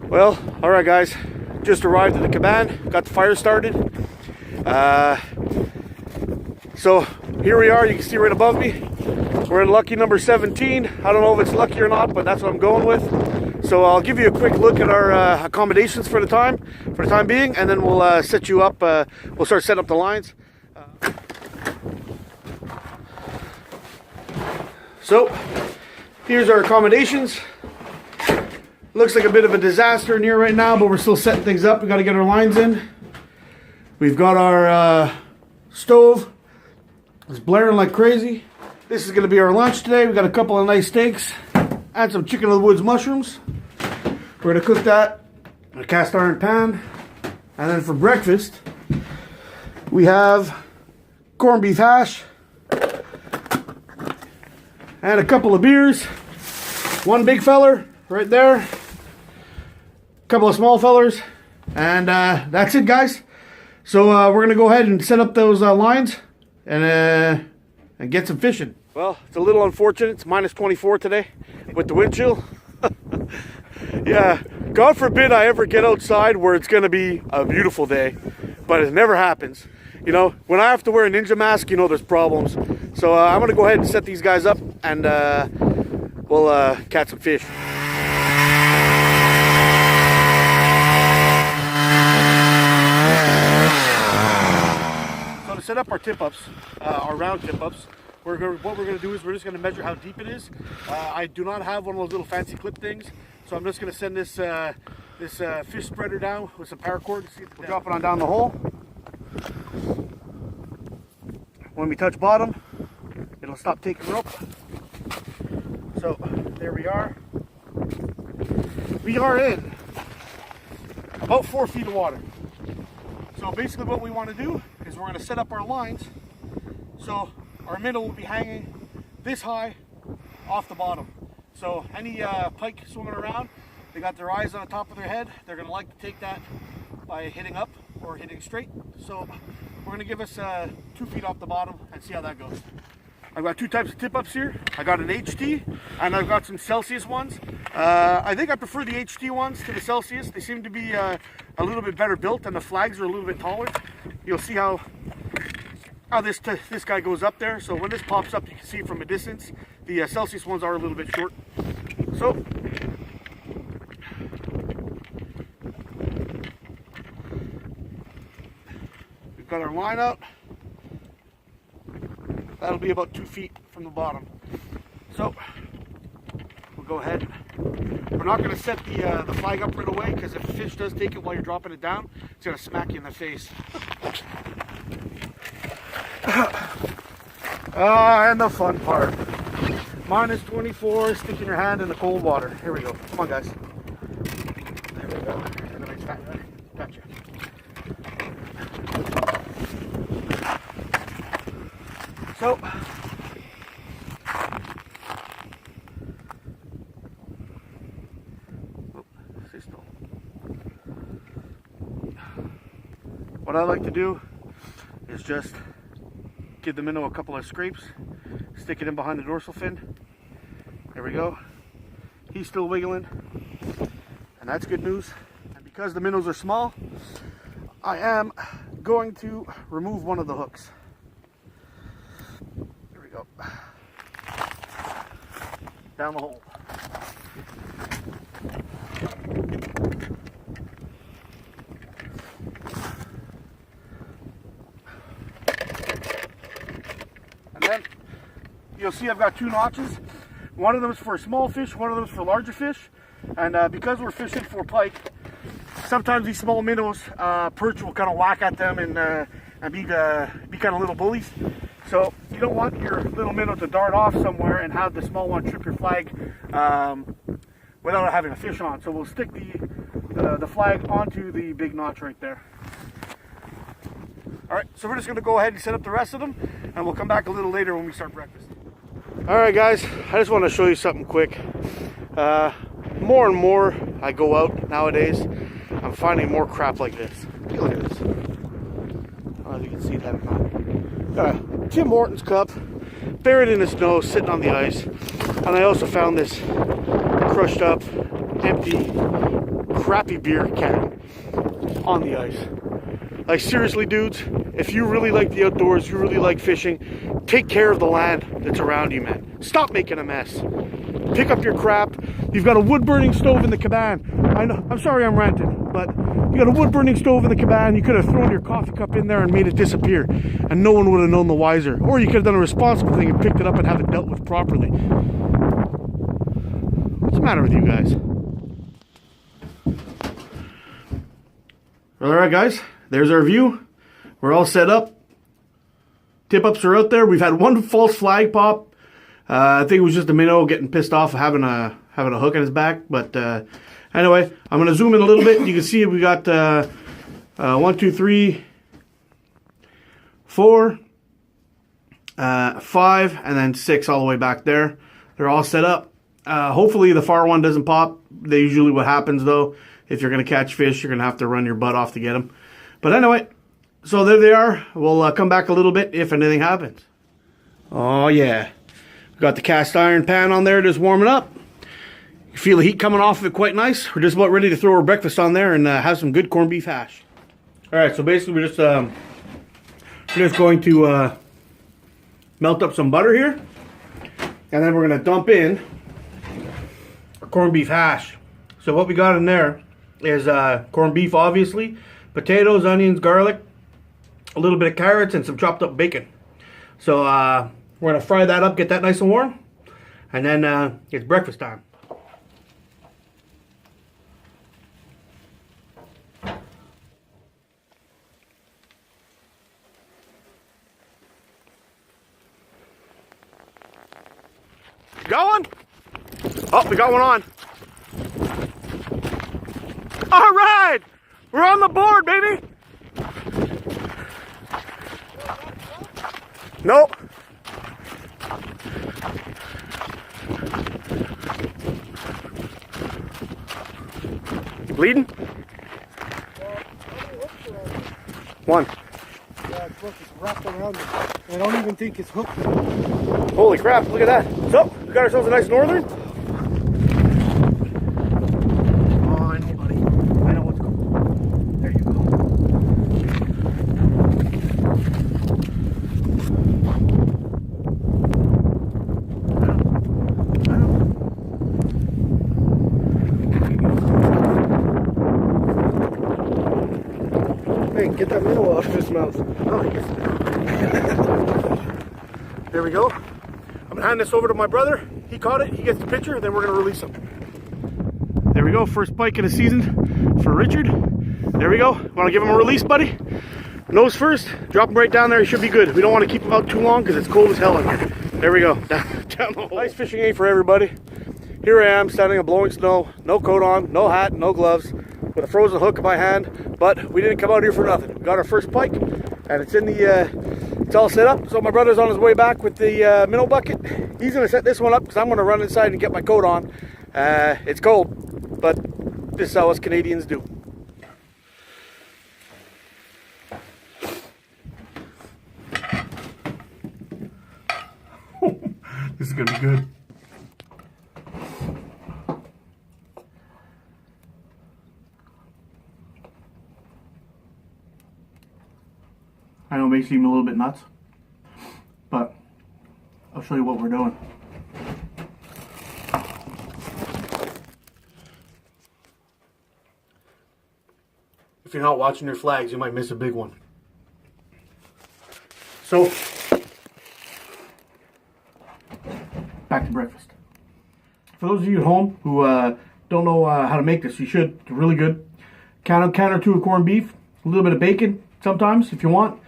Well, all right, guys. Just arrived at the cabin. Got the fire started. So here we are. You can see right above me. We're in lucky number 17. I don't know if it's lucky or not, but that's what I'm going with. So I'll give you a quick look at our accommodations for the time being, and then we'll set you up. We'll start setting up the lines. So here's our accommodations. Looks like a bit of a disaster in here right now, but we're still setting things up. We got to get our lines in. We've got our stove. It's blaring like crazy. This is going to be our lunch today. We got a couple of nice steaks and some chicken of the woods mushrooms. We're going to cook that in a cast iron pan. And then for breakfast, we have corned beef hash and a couple of beers. One big feller right there. A couple of small fellers. And that's it, guys. So we're going to go ahead and set up those lines and get some fishing. Well, it's a little unfortunate. It's minus 24 today with the wind chill. Yeah, God forbid I ever get outside where it's going to be a beautiful day, but it never happens. You know, when I have to wear a ninja mask, you know there's problems. So I'm going to go ahead and set these guys up, and we'll catch some fish. So to set up our tip-ups, our round tip-ups, what we're going to do is we're just going to measure how deep it is. I do not have one of those little fancy clip things, so I'm just going to send this fish spreader down with some paracord. We'll drop it on down the hole. When we touch bottom, it'll stop taking rope. So there we are. We are in about 4 feet of water. So basically what we want to do is we're going to set up our lines so our minnow will be hanging this high off the bottom. So any pike swimming around, they got their eyes on the top of their head. They're going to like to take that by hitting up or hitting straight. So we're going to give us 2 feet off the bottom and see how that goes. I've got two types of tip-ups here. I got an HT and I've got some Celsius ones. I think I prefer the HT ones to the Celsius. They seem to be a little bit better built and the flags are a little bit taller. You'll see how this guy goes up there. So when this pops up, you can see it from a distance. The Celsius ones are a little bit short. So we've got our line out. That'll be about 2 feet from the bottom. So we'll go ahead. We're not going to set the flag up right away, because if a fish does take it while you're dropping it down, it's going to smack you in the face. And the fun part. Minus 24, sticking your hand in the cold water. Here we go. Come on, guys. There we go. Gotcha. So, what I like to do is just give the minnow a couple of scrapes, stick it in behind the dorsal fin. There we go. He's still wiggling, and that's good news. And because the minnows are small, I am going to remove one of the hooks. There we go. Down the hole. And then you'll see I've got two notches. One of them is for small fish, one of them is for larger fish. And because we're fishing for pike, sometimes these small minnows, perch will kind of whack at them and be kind of little bullies. So you don't want your little minnow to dart off somewhere and have the small one trip your flag without having a fish on. So we'll stick the flag onto the big notch right there. All right, so we're just going to go ahead and set up the rest of them, and we'll come back a little later when we start breakfast. All right, guys, I just want to show you something quick. More and more I go out nowadays, I'm finding more crap like this. Look at this. I don't know if you can see that or not. Got a Tim Hortons cup, buried in the snow, sitting on the ice. And I also found this crushed up, empty crappy beer can on the ice. Like, seriously, dudes, if you really like the outdoors, you really like fishing, take care of the land that's around you, man. Stop making a mess. Pick up your crap. You've got a wood-burning stove in the cabin. I know, I'm sorry I'm ranting, but you got a wood-burning stove in the cabin. You could have thrown your coffee cup in there and made it disappear, and no one would have known the wiser. Or you could have done a responsible thing and picked it up and have it dealt with properly. What's the matter with you guys? All right, guys. There's our view. We're all set up. Tip-ups are out there. We've had one false flag pop. I think it was just a minnow getting pissed off of having a hook in his back. But anyway, I'm going to zoom in a little bit. You can see we got 1, 2, 3, 4, 5, and then 6 all the way back there. They're all set up. Hopefully the far one doesn't pop. That's usually what happens, though. If you're going to catch fish, you're going to have to run your butt off to get them. But anyway, so there they are. We'll come back a little bit if anything happens. Oh, yeah. We got the cast iron pan on there just warming up. You feel the heat coming off of it quite nice. We're just about ready to throw our breakfast on there and have some good corned beef hash. All right, so basically we're just going to melt up some butter here. And then we're going to dump in our corned beef hash. So what we got in there is corned beef, obviously, potatoes, onions, garlic, a little bit of carrots, and some chopped up bacon. So we're going to fry that up, get that nice and warm, and then it's breakfast time. Got one? Oh, we got one on. All right, we're on the board, baby. Nope. Leading? One. Yeah, it's wrapped around it. I don't even think it's hooked. Holy crap, look at that. So, we got ourselves a nice northern. Hey, get that minnow out of his mouth. Oh, yes. There we go. I'm going to hand this over to my brother. He caught it. He gets the picture. Then we're going to release him. There we go. First pike of the season for Richard. There we go. Want to give him a release, buddy? Nose first. Drop him right down there. He should be good. We don't want to keep him out too long because it's cold as hell in here. There we go. Down the hole. Ice fishing ain't for everybody. Here I am standing in blowing snow. No coat on. No hat. No gloves. With a frozen hook in my hand, but we didn't come out here for nothing. We got our first pike, and it's in the, it's all set up. So my brother's on his way back with the minnow bucket. He's gonna set this one up because I'm gonna run inside and get my coat on. It's cold, but this is how us Canadians do. This is gonna be good. I know it may seem a little bit nuts, but I'll show you what we're doing. If you're not watching your flags, you might miss a big one. So, back to breakfast. For those of you at home who don't know how to make this, you should. It's really good. Can or two of corned beef, a little bit of bacon sometimes if you want.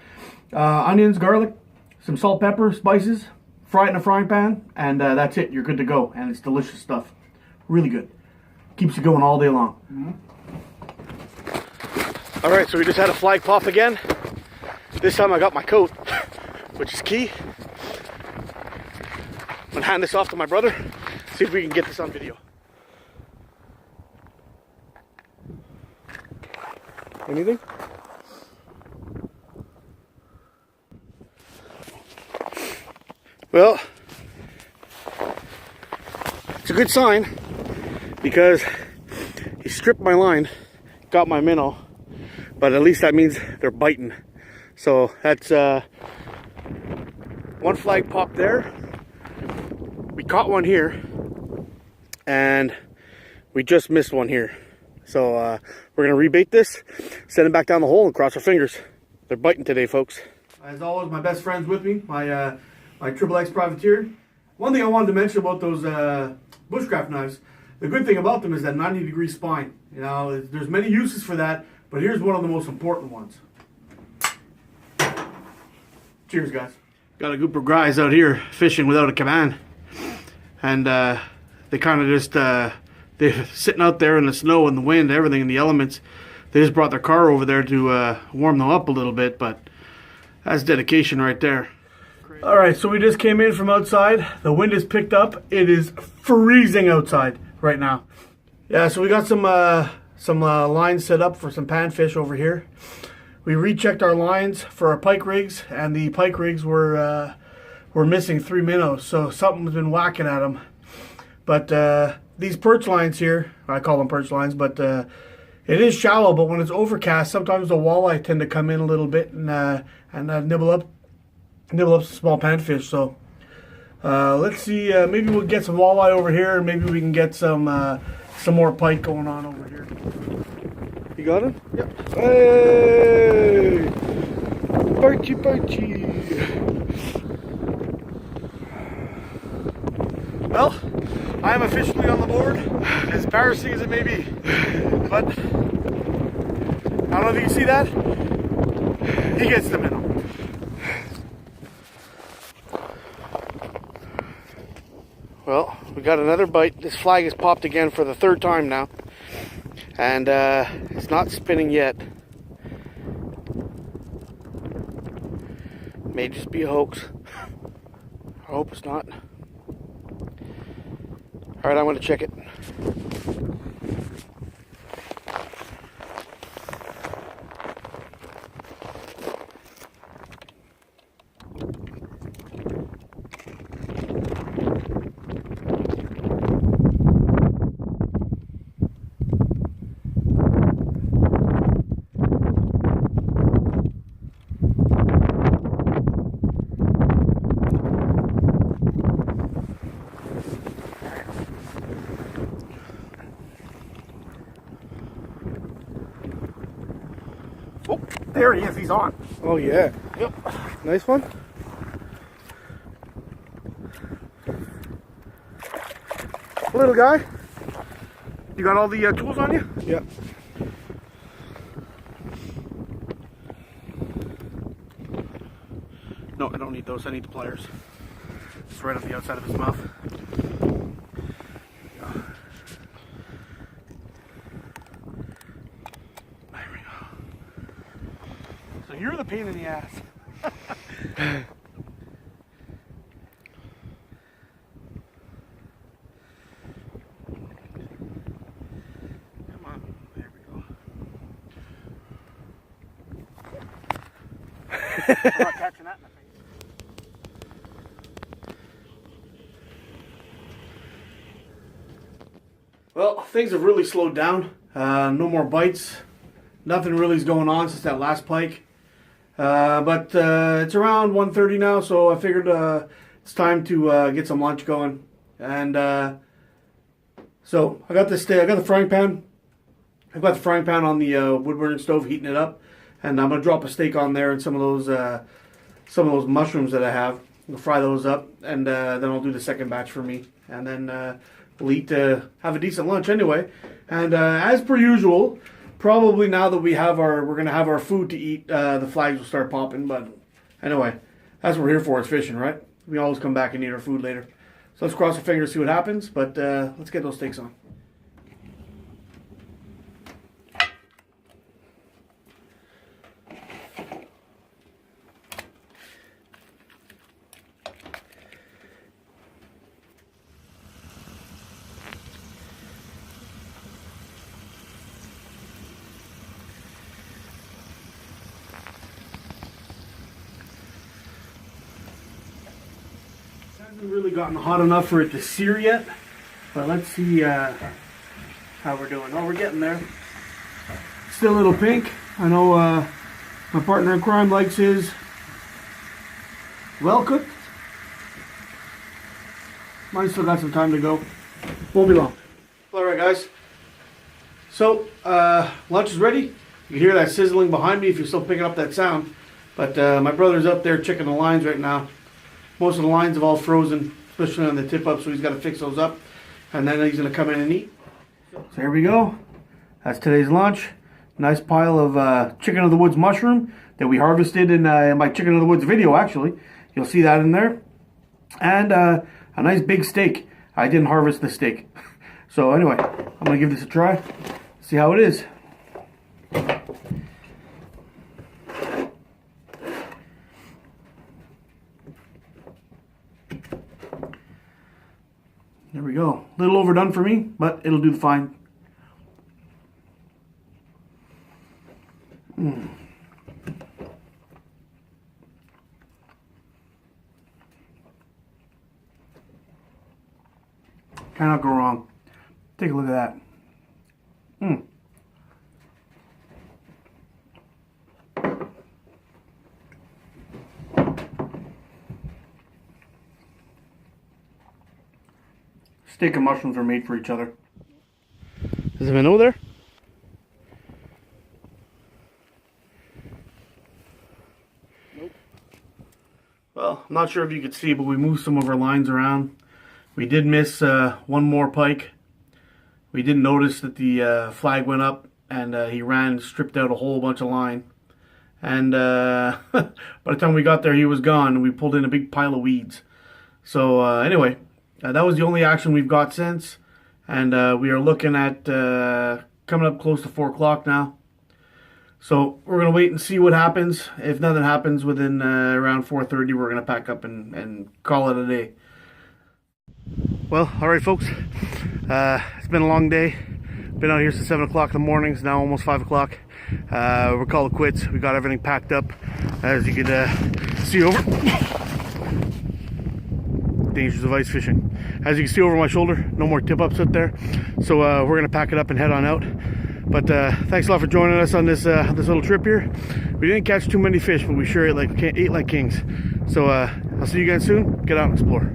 Onions, garlic, some salt, pepper, spices, fry it in a frying pan, and that's it. You're good to go, and it's delicious stuff. Really good. Keeps you going all day long. Mm-hmm. All right, so we just had a flag pop again. This time I got my coat, which is key. I'm gonna hand this off to my brother, see if we can get this on video. Anything? Well, it's a good sign because He stripped my line, got my minnow, but at least that means they're biting. So that's one flag popped there. We caught one here, and we just missed one here. So we're gonna rebait this, send it back down the hole, and cross our fingers. They're biting today, folks. As always, my best friend's with me, my Triple X Privateer. One thing I wanted to mention about those bushcraft knives, the good thing about them is that 90-degree spine. You know, there's many uses for that, but here's one of the most important ones. Cheers, guys. Got a group of guys out here fishing without a command, and they kind of just they're sitting out there in the snow and the wind, everything, in the elements. They just brought their car over there to warm them up a little bit, but that's dedication right there. All right, so we just came in from outside. The wind has picked up. It is freezing outside right now. Yeah, so we got some lines set up for some panfish over here. We rechecked our lines for our pike rigs, and the pike rigs were missing 3 minnows, so something's been whacking at them. But these perch lines here, I call them perch lines, but it is shallow. But when it's overcast, sometimes the walleye tend to come in a little bit and nibble up some small panfish. So let's see. Maybe we'll get some walleye over here, and maybe we can get some more pike going on over here. You got him? Yep. Hey! Pikey, pikey! Well, I am officially on the board, as embarrassing as it may be. But, I don't know if you can see that. He gets the minnow. Well, we got another bite. This flag has popped again for the 3rd time now. And it's not spinning yet. May just be a hoax. I hope it's not. Alright, I'm going to check it. Oh, there he is. He's on. Oh, yeah. Yep. Nice one. Little guy. You got all the tools on you? Yep. No, I don't need those. I need the pliers. It's right on the outside of his mouth. So you're the pain in the ass. Come on, there we go. I'm not catching that in the face. Well, things have really slowed down. No more bites. Nothing really is going on since that last pike. But it's around 1:30 now, so I figured it's time to get some lunch going. And so I got this. I got the frying pan. I've got the frying pan on the wood burning stove, heating it up, and I'm gonna drop a steak on there and some of those mushrooms that I have. I'll fry those up, and then I'll do the second batch for me, and then we'll eat. Have a decent lunch anyway. And as per usual. Probably now that we're gonna have our food to eat, the flags will start popping. But anyway, that's what we're here for, is fishing, right? We always come back and eat our food later. So let's cross our fingers, see what happens. But let's get those steaks on. Hasn't really gotten hot enough for it to sear yet, but let's see how how we're doing. Oh, we're getting there. Still a little pink. I know my partner in crime likes his well cooked. Mine's still got some time to go. Won't be long. Alright guys. So, lunch is ready. You can hear that sizzling behind me if you're still picking up that sound. But my brother's up there checking the lines right now. Most of the lines have all frozen, especially on the tip up, so he's got to fix those up. And then he's going to come in and eat. So here we go. That's today's lunch. Nice pile of chicken of the woods mushroom that we harvested in my chicken of the woods video, actually. You'll see that in there. And a nice big steak. I didn't harvest the steak. So anyway, I'm going to give this a try. See how it is. There we go. A little overdone for me, but it'll do fine. Cannot go wrong. Take a look at that. Steak and mushrooms are made for each other. Is a minnow there? Nope. Well, I'm not sure if you could see, but we moved some of our lines around. We did miss one more pike. We didn't notice that the flag went up, and he ran and stripped out a whole bunch of line. And by the time we got there, he was gone, and we pulled in a big pile of weeds. So anyway, that was the only action we've got since. And we are looking at coming up close to 4 o'clock now. So we're going to wait and see what happens. If nothing happens within around 4:30, we're going to pack up and call it a day. Well, alright folks, it's been a long day. Been out here since 7 o'clock in the morning. It's now almost 5 o'clock. We're called it quits. We got everything packed up, as you can see over. Dangers of ice fishing. As you can see over my shoulder, no more tip-ups out there. So we're going to pack it up and head on out. But thanks a lot for joining us on this this little trip here. We didn't catch too many fish, but we sure ate like kings. So I'll see you guys soon. Get out and explore.